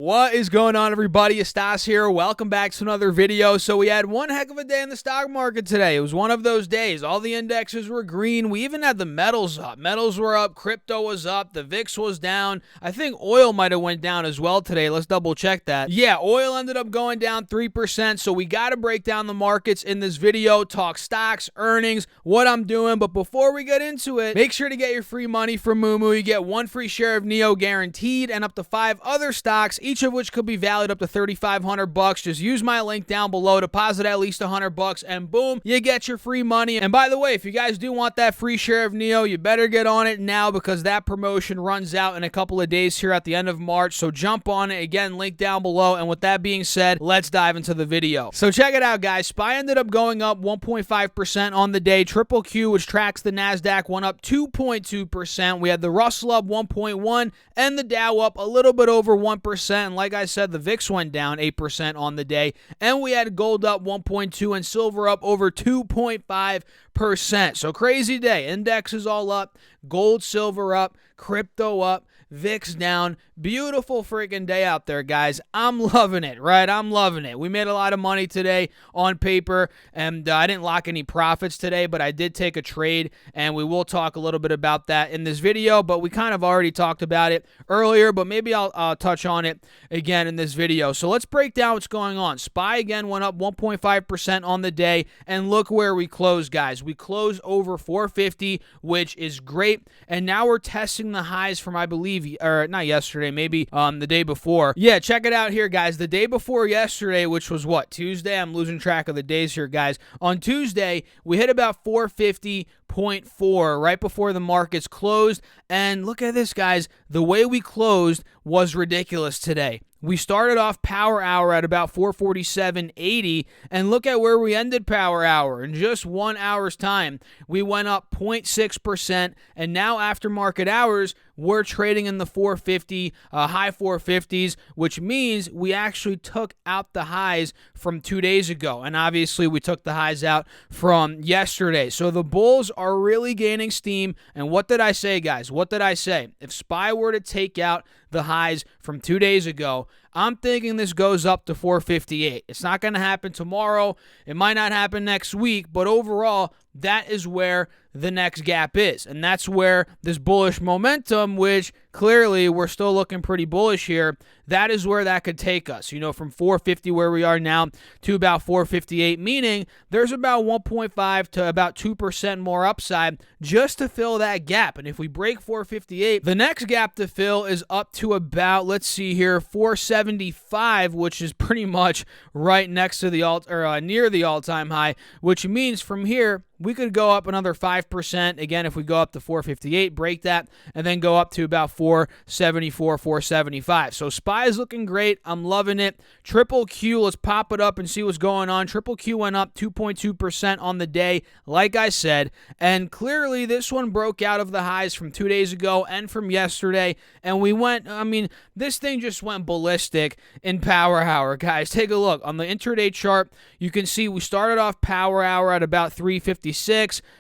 What is going on, everybody? Stas here. Welcome back to another video. So we had one heck of a day in the stock market today. It was one of those days. All the indexes were green. We even had the metals up. Metals were up. Crypto was up. The VIX was down. I think oil might have went down as well today. Let's double check that. Yeah, oil ended up going down 3%. So we got to break down the markets in this video, talk stocks, earnings, what I'm doing. But before we get into it, make sure to get your free money from Moomoo. You get one free share of NEO guaranteed and up to 5 other stocks, each of which could be valued up to $3,500. Just use my link down below, deposit at least $100, and boom, you get your free money. And by the way, if you guys do want that free share of NEO, you better get on it now because that promotion runs out in a couple of days here at the end of March. So jump on it. Again, link down below. And with that being said, let's dive into the video. So check it out, guys. SPY ended up going up 1.5% on the day. Triple Q, which tracks the NASDAQ, went up 2.2%. We had the Russell up 1.1% and the Dow up a little bit over 1%. And like I said, the VIX went down 8% on the day, and we had gold up 1.2% and silver up over 2.5%. So crazy day. Indexes all up, gold, silver up, crypto up, VIX down. Beautiful freaking day out there, guys. I'm loving it, right? I'm loving it. We made a lot of money today on paper, and I didn't lock any profits today, but I did take a trade, and we will talk a little bit about that in this video, but we kind of already talked about it earlier, but maybe I'll touch on it again in this video. So let's break down what's going on. SPY again went up 1.5% on the day, and look where we closed, guys. We closed over 450, which is great, and now we're testing the highs from, I believe, or not yesterday, maybe the day before. Yeah, check it out here, guys. The day before yesterday, which was what, Tuesday? I'm losing track of the days here, guys. On Tuesday, we hit about 450.4 right before the markets closed. And look at this, guys. The way we closed was ridiculous today. We started off power hour at about 447.80, and look at where we ended power hour. In just 1 hour's time, we went up 0.6%, and now after market hours, we're trading in the 450, high 450s, which means we actually took out the highs from 2 days ago, and obviously we took the highs out from yesterday. So the bulls are really gaining steam, and what did I say, guys? What did I say? If SPY were to take out the highs from 2 days ago, I'm thinking this goes up to 458. It's not going to happen tomorrow. It might not happen next week, but overall, that is where the next gap is. And that's where this bullish momentum, which clearly we're still looking pretty bullish here, that is where that could take us. You know, from 450 where we are now to about 458, meaning there's about 1.5 to about 2% more upside just to fill that gap. And if we break 458, the next gap to fill is up to about, let's see here, 475, which is pretty much right next to the near the all-time high, which means from here we could go up another 5%. Again, if we go up to 458, break that, and then go up to about 474, 475. So SPY is looking great. I'm loving it. Triple Q, let's pop it up and see what's going on. Triple Q went up 2.2% on the day, like I said, and clearly this one broke out of the highs from 2 days ago and from yesterday, and we went, I mean, this thing just went ballistic in power hour, guys. Take a look. On the intraday chart, you can see we started off power hour at about 356.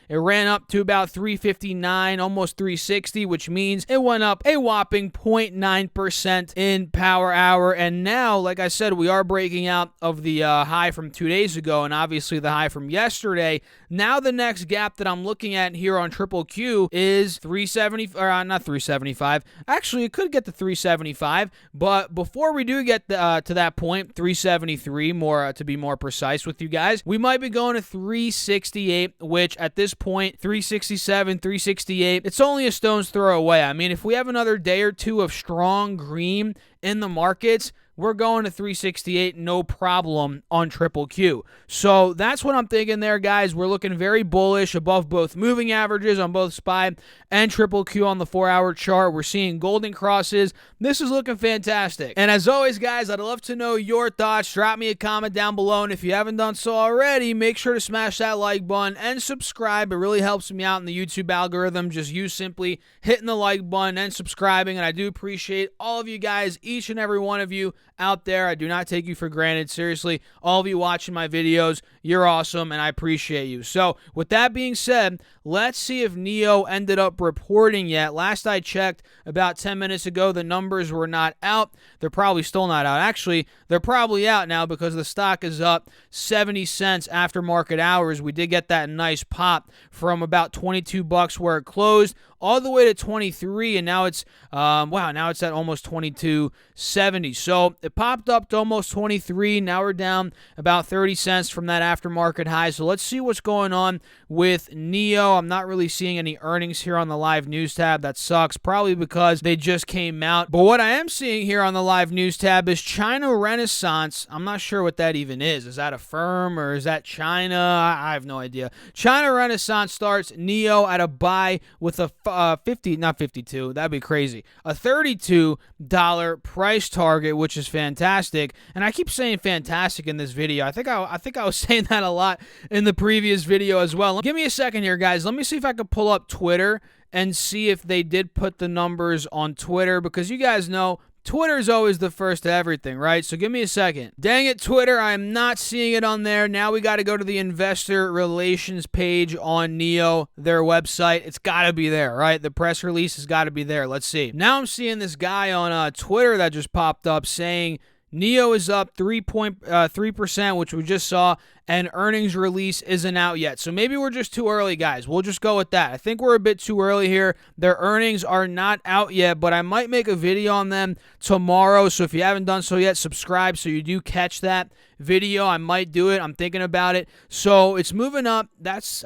It ran up to about 359, almost 360, which means it went up a whopping 0.9% in power hour. And now, like I said, we are breaking out of the high from 2 days ago and obviously the high from yesterday. Now the next gap that I'm looking at here on Triple Q is 370, or not 375. Actually, it could get to 375, but before we do get to that point, 373 more to be more precise with you guys, we might be going to 368, which at this point, 367, 368, it's only a stone's throw away. I mean, if we have another day or two of strong green in the markets, we're going to 368, no problem on Triple Q. So that's what I'm thinking there, guys. We're looking very bullish above both moving averages on both SPY and Triple Q on the 4-hour chart. We're seeing golden crosses. This is looking fantastic. And as always, guys, I'd love to know your thoughts. Drop me a comment down below. And if you haven't done so already, make sure to smash that like button and subscribe. It really helps me out in the YouTube algorithm. Just you simply hitting the like button and subscribing. And I do appreciate all of you guys, each and every one of you, out there. I do not take you for granted. Seriously, all of you watching my videos, you're awesome, and I appreciate you. So with that being said, let's see if NIO ended up reporting yet. Last I checked about 10 minutes ago, the numbers were not out. They're probably still not out. Actually, they're probably out now because the stock is up 70 cents after market hours. We did get that nice pop from about 22 bucks where it closed all the way to 23, and now it's now it's at almost 22.70. So it popped up to almost 23. Now we're down about 30 cents from that aftermarket high. So let's see what's going on with NIO. I'm not really seeing any earnings here on the live news tab. That sucks, probably because they just came out. But what I am seeing here on the live news tab is China Renaissance. I'm not sure what that even is. Is that a firm or is that China? I have no idea. China Renaissance starts NIO at a buy with a that'd be crazy. A $32 price target, which is fantastic. And I keep saying fantastic in this video. I think I was saying that a lot in the previous video as well. Give me a second here, guys. Let me see if I can pull up Twitter and see if they did put the numbers on Twitter, because you guys know Twitter is always the first to everything, right? So give me a second. Dang it, Twitter, I am not seeing it on there. Now we got to go to the investor relations page on NIO, their website. It's got to be there, right? The press release has got to be there. Let's see. Now I'm seeing this guy on Twitter that just popped up saying NIO is up 3.3%, which we just saw, and earnings release isn't out yet. So maybe we're just too early, guys. We'll just go with that. I think we're a bit too early here. Their earnings are not out yet, but I might make a video on them tomorrow. So if you haven't done so yet, subscribe so you do catch that video. I might do it. I'm thinking about it. So it's moving up.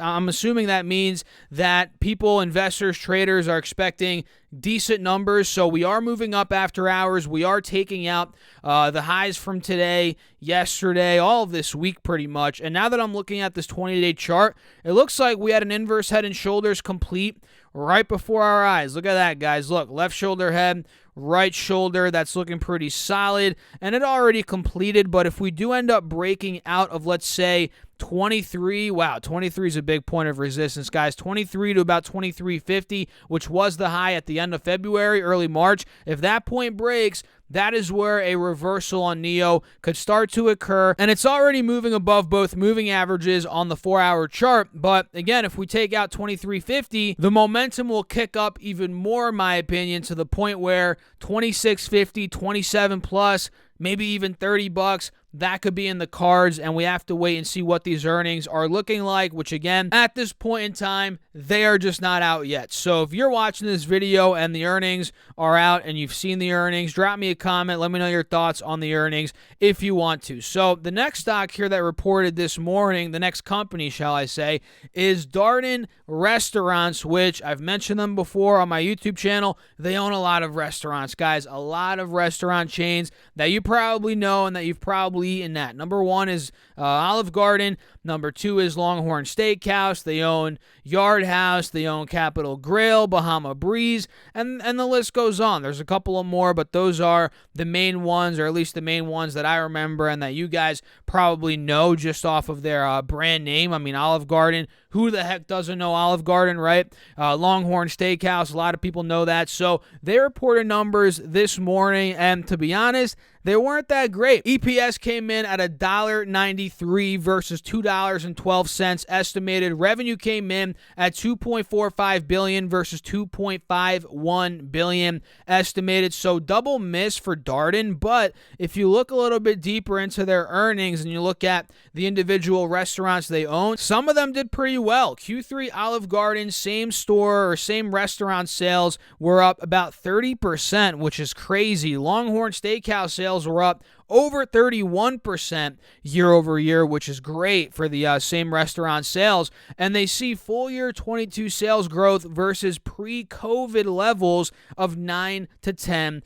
I'm assuming that means that people, investors, traders are expecting decent numbers. So we are moving up after hours. We are taking out the highs from today, yesterday, all of this week pretty much. And now that I'm looking at this 20-day chart, it looks like we had an inverse head and shoulders complete right before our eyes. Look at that, guys. Look, left shoulder head, right shoulder. That's looking pretty solid, and it already completed. But if we do end up breaking out of, let's say, 23, wow, 23 is a big point of resistance, guys. 23 to about 23.50, which was the high at the end of February, early March. If that point breaks, that is where a reversal on NIO could start to occur, and it's already moving above both moving averages on the 4-hour chart. But again, if we take out 23.50, the momentum will kick up even more, in my opinion, to the point where 26.50, 27 plus, maybe even 30 bucks, that could be in the cards, and we have to wait and see what these earnings are looking like, which again, at this point in time, they are just not out yet. So if you're watching this video and the earnings are out and you've seen the earnings, drop me a comment. Let me know your thoughts on the earnings if you want to. So the next stock here that reported this morning, the next company, shall I say, is Darden Restaurants, which I've mentioned them before on my YouTube channel. They own a lot of restaurants, guys, a lot of restaurant chains that you probably know and that you've probably eaten at. Number one is Olive Garden. Number two is Longhorn Steakhouse. They own Yard House. They own Capitol Grill, Bahama Breeze, and the list goes on. There's a couple of more, but those are the main ones, or at least the main ones that I remember and that you guys probably know just off of their brand name. I mean, Olive Garden, who the heck doesn't know Olive Garden, right? Longhorn Steakhouse, a lot of people know that. So they reported numbers this morning, and to be honest, they weren't that great. EPS came in at $1.93 versus $2.12 estimated. Revenue came in at $2.45 billion versus $2.51 billion estimated. So double miss for Darden. But if you look a little bit deeper into their earnings and you look at the individual restaurants they own, some of them did pretty well. Q3 Olive Garden, same store or same restaurant sales were up about 30%, which is crazy. Longhorn Steakhouse sales were up over 31% year over year, which is great for the same restaurant sales. And they see full year 22 sales growth versus pre-COVID levels of 9 to 10%.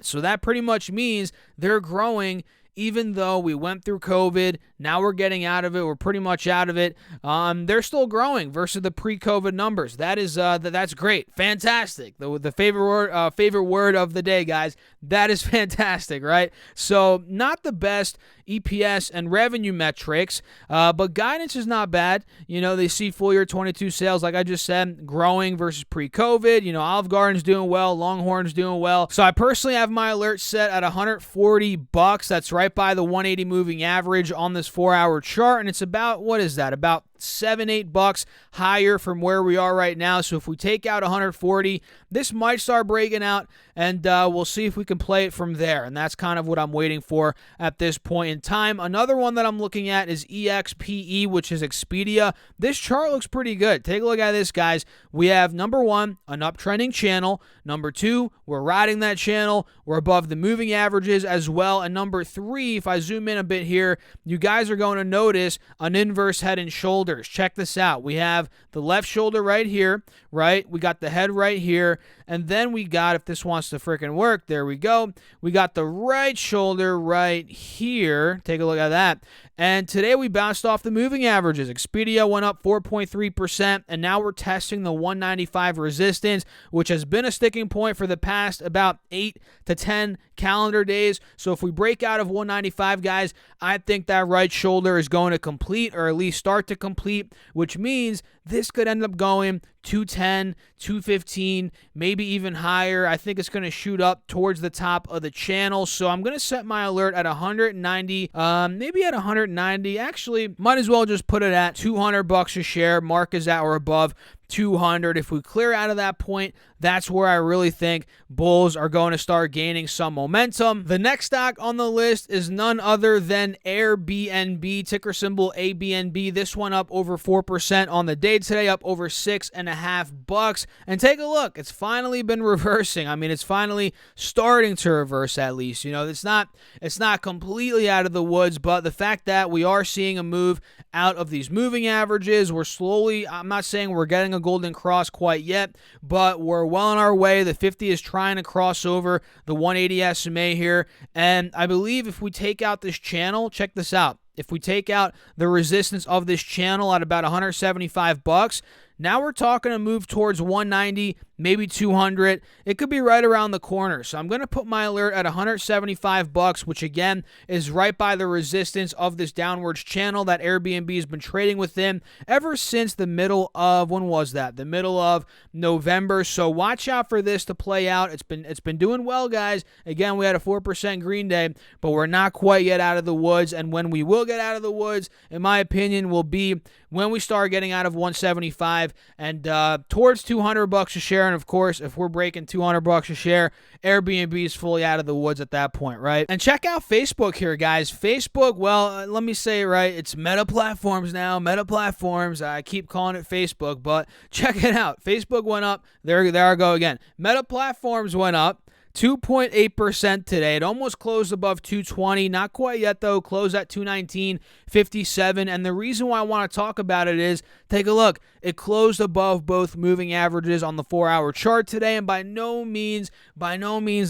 So that pretty much means they're growing even though we went through COVID, now we're getting out of it. We're pretty much out of it. They're still growing versus the pre-COVID numbers. That's great, fantastic. The favorite word of the day, guys. That is fantastic, right? So not the best EPS and revenue metrics, but guidance is not bad. They see full year 22 sales, like I just said, growing versus pre-COVID. Olive Garden's doing well, Longhorn's doing well. So I personally have my alert set at $140. That's right by the 180 moving average on this 4-hour chart, and it's about, what is that? About $7-8 higher from where we are right now. So if we take out 140, this might start breaking out, and we'll see if we can play it from there. And that's kind of what I'm waiting for at this point in time. Another one that I'm looking at is EXPE, which is Expedia. This chart looks pretty good. Take a look at this, guys. We have, number one, an uptrending channel. Number two, we're riding that channel. We're above the moving averages as well. And number three, if I zoom in a bit here, you guys are going to notice an inverse head and shoulders. Check this out. We have the left shoulder right here, right? We got the head right here. And then we got, if this wants to freaking work, there we go. We got the right shoulder right here. Take a look at that. And today we bounced off the moving averages. Expedia went up 4.3%, and now we're testing the 195 resistance, which has been a sticking point for the past about 8 to 10 calendar days. So if we break out of 195, guys, I think that right shoulder is going to complete, or at least start to complete, which means this could end up going 210, 215, maybe even higher. I think it's going to shoot up towards the top of the channel. So I'm going to set my alert at 190, maybe at 190. Actually, might as well just put it at $200 a share. Mark is at or above 200. If we clear out of that point, that's where I really think bulls are going to start gaining some momentum. The next stock on the list is none other than Airbnb, ticker symbol ABNB. This one up over 4% on the day today, up over $6.50. And take a look, it's finally been reversing. I mean, it's finally starting to reverse, at least. It's not completely out of the woods, but the fact that we are seeing a move out of these moving averages, we're slowly, I'm not saying we're getting a golden cross quite yet, but we're well on our way. The 50 is trying to cross over the 180 SMA here, and I believe if we take out this channel, check this out. If we take out the resistance of this channel at about $175, now we're talking a move towards 190, maybe 200. It could be right around the corner. So I'm going to put my alert at $175, which again is right by the resistance of this downwards channel that Airbnb has been trading within ever since the middle of, when was that? The middle of November. So watch out for this to play out. It's been doing well, guys. Again, we had a 4% green day, but we're not quite yet out of the woods. And when we will get out of the woods, in my opinion, will be when we start getting out of 175 and towards $200 a share. And of course, if we're breaking $200 a share, Airbnb is fully out of the woods at that point, right? And check out Facebook here, guys. Facebook, well, let me say it right. It's Meta Platforms now. Meta Platforms. I keep calling it Facebook, but check it out. Facebook went up. There I go again. Meta Platforms went up 2.8% today. It almost closed above 220. Not quite yet, though. Closed at 219.57. And the reason why I want to talk about it is, take a look. It closed above both moving averages on the 4-hour chart today. And by no means,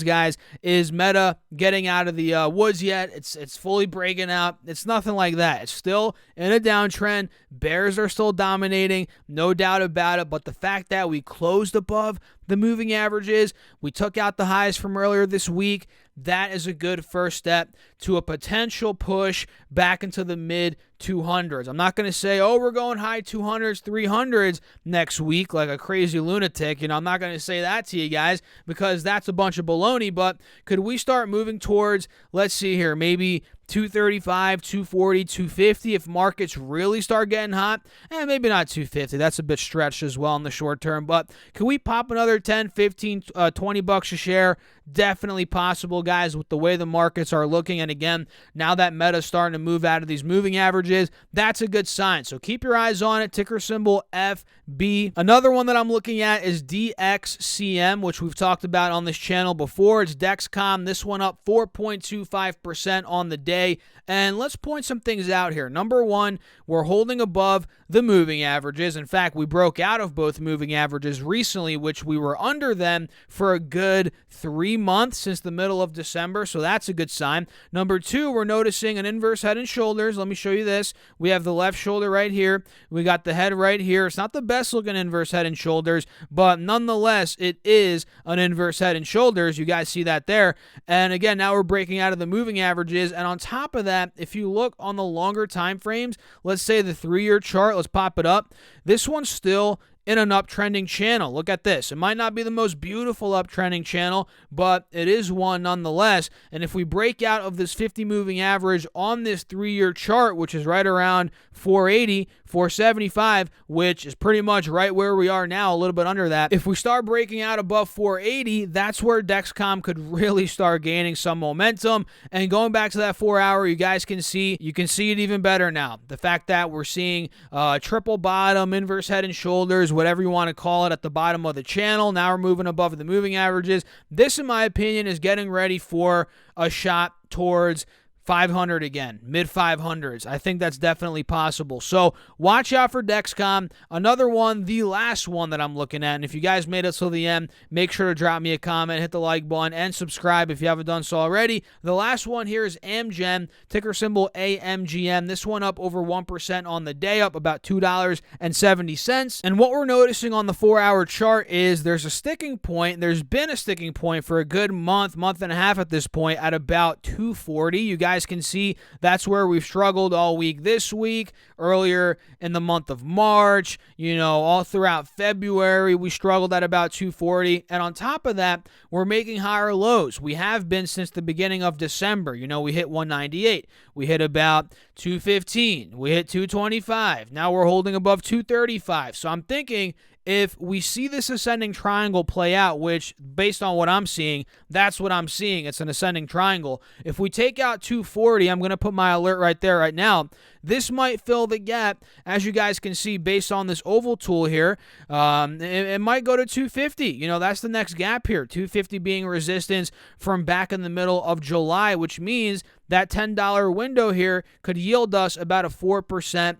guys, is Meta getting out of the woods yet. It's fully breaking out. It's nothing like that. It's still in a downtrend. Bears are still dominating. No doubt about it. But the fact that we closed above the moving averages, we took out the highs from earlier this week, that is a good first step to a potential push back into the mid 200s. I'm not going to say, oh, we're going high 200s, 300s next week like a crazy lunatic. I'm not going to say that to you guys because that's a bunch of baloney. But could we start moving towards, let's see here, maybe 235, 240, 250 if markets really start getting hot? Maybe not 250. That's a bit stretched as well in the short term. But can we pop another 10, 15, $20 a share? Definitely possible, guys, with the way the markets are looking. And again, now that Meta's starting to move out of these moving averages, averages, that's a good sign. So keep your eyes on it. Ticker symbol FB. Another one that I'm looking at is DXCM, which we've talked about on this channel before. It's Dexcom. This one up 4.25% on the day. And let's point some things out here. Number one, we're holding above the moving averages. In fact, we broke out of both moving averages recently, which we were under them for a good 3 months since the middle of December. So that's a good sign. Number two, we're noticing an inverse head and shoulders. Let me show you this. We have the left shoulder right here. We got the head right here. It's not the best looking inverse head and shoulders, but nonetheless, it is an inverse head and shoulders. You guys see that there. And again, now we're breaking out of the moving averages. And on top of that, if you look on the longer time frames, let's say the 3-year chart, let's pop it up. This one's still in an uptrending channel. Look at this. It might not be the most beautiful uptrending channel, but it is one nonetheless. And if we break out of this 50 moving average on this 3-year chart, which is right around 480, 475, which is pretty much right where we are now, a little bit under that. If we start breaking out above 480, that's where Dexcom could really start gaining some momentum. And going back to that 4-hour, you guys can see, it even better now. The fact that we're seeing triple bottom, inverse head and shoulders, whatever you want to call it, at the bottom of the channel. Now we're moving above the moving averages. This, in my opinion, is getting ready for a shot towards 500 again, mid 500s. I think that's definitely possible. So watch out for Dexcom. Another one, the last one that I'm looking at, and if you guys made it till the end, make sure to drop me a comment, hit the like button, and subscribe if you haven't done so already. The last one here is Amgen, ticker symbol AMGM. This one up over 1% on the day, up about $2.70. And what we're noticing on the 4-hour chart is there's a sticking point. There's been a sticking point for a good month and a half at this point at about 240. You guys can see that's where we've struggled all week this week, earlier in the month of March, all throughout February, we struggled at about 240. And on top of that, we're making higher lows. We have been since the beginning of December. We hit 198. We hit about 215. We hit 225. Now we're holding above 235. So I'm thinking, if we see this ascending triangle play out, which based on what I'm seeing, that's what I'm seeing. It's an ascending triangle. If we take out 240, I'm going to put my alert right there right now. This might fill the gap, as you guys can see, based on this oval tool here. It might go to 250. That's the next gap here. 250 being resistance from back in the middle of July, which means that $10 window here could yield us about a 4%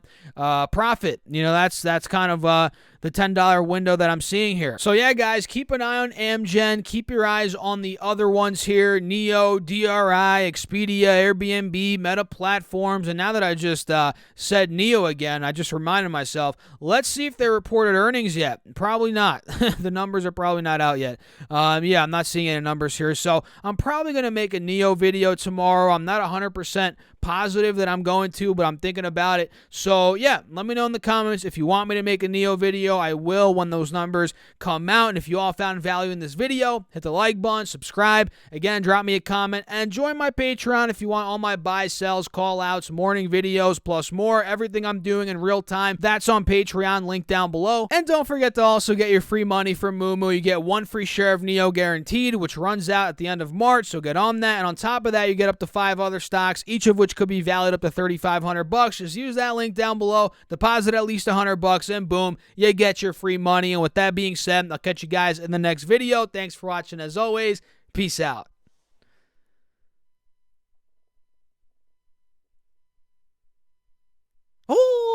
profit. That's kind of the $10 window that I'm seeing here. So yeah, guys, keep an eye on Amgen. Keep your eyes on the other ones here: Neo, DRI, Expedia, Airbnb, Meta Platforms. And now that I just said Neo again, I just reminded myself, let's see if they reported earnings yet. Probably not. The numbers are probably not out yet. Yeah, I'm not seeing any numbers here. So I'm probably going to make a Neo video tomorrow. I'm not 100% positive that I'm going to, but I'm thinking about it. So yeah, let me know in the comments if you want me to make a Neo video. I will when those numbers come out. And if you all found value in this video, hit the like button, subscribe. Again, drop me a comment, and join my Patreon if you want all my buys, sells, call outs, morning videos, plus more. Everything I'm doing in real time, that's on Patreon, link down below. And don't forget to also get your free money from Moomoo. You get 1 free share of Neo guaranteed, which runs out at the end of March, so get on that. And on top of that, you get up to 5 other stocks, each of which could be valued up to $3,500. Just use that link down below, deposit at least $100, and boom, you get your free money. And with that being said, I'll catch you guys in the next video. Thanks for watching as always. Peace out. Oh!